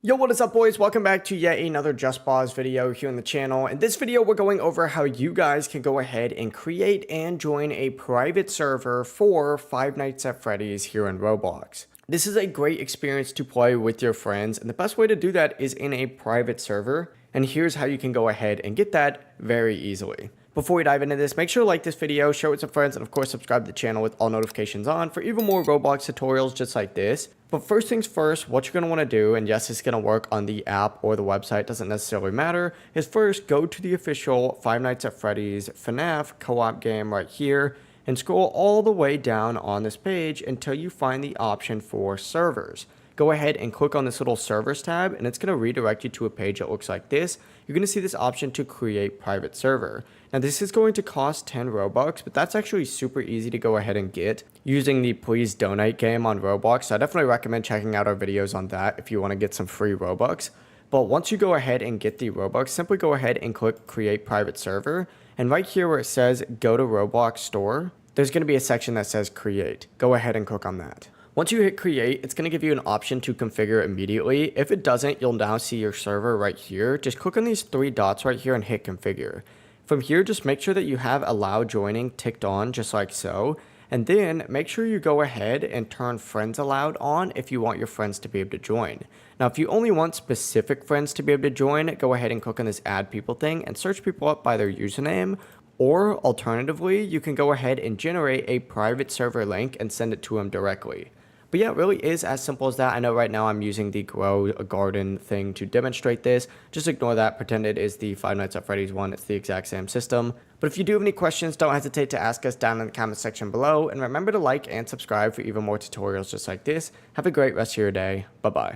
Yo, what is up, boys? Welcome back to yet another Just Pause video here on the channel. In this video, we're going over how you guys can go ahead and create and join a private server for Five Nights at Freddy's here in Roblox. This is a great experience to play with your friends, and the best way to do that is in a private server. And here's how you can go ahead and get that very easily. Before we dive into this, make sure to like this video, share it with some friends, and of course subscribe to the channel with all notifications on for even more Roblox tutorials just like this. But first things first, what you're going to want to do, and yes, it's going to work on the app or the website, doesn't necessarily matter, is first go to the official Five Nights at Freddy's FNAF co-op game right here, and scroll all the way down on this page until you find the option for servers. Go ahead and click on this little servers tab, and it's going to redirect you to a page that looks like this. You're going to see this option to create private server. Now this is going to cost 10 Robux, but that's actually super easy to go ahead and get using the Please Donate game on Roblox. So I definitely recommend checking out our videos on that if you want to get some free Robux. But once you go ahead and get the Robux, simply go ahead and click create private server. And right here where it says go to Roblox store, there's going to be a section that says create. Go ahead and click on that. Once you hit create, it's going to give you an option to configure immediately. If it doesn't, you'll now see your server right here. Just click on these three dots right here and hit configure. From here, just make sure that you have allow joining ticked on just like so. And then make sure you go ahead and turn friends allowed on if you want your friends to be able to join. Now, if you only want specific friends to be able to join, go ahead and click on this add people thing and search people up by their username. Or alternatively, you can go ahead and generate a private server link and send it to them directly. But yeah, it really is as simple as that. I know right now I'm using the grow a garden thing to demonstrate this. Just ignore that. Pretend it is the Five Nights at Freddy's one. It's the exact same system. But if you do have any questions, don't hesitate to ask us down in the comment section below. And remember to like and subscribe for even more tutorials just like this. Have a great rest of your day. Bye-bye.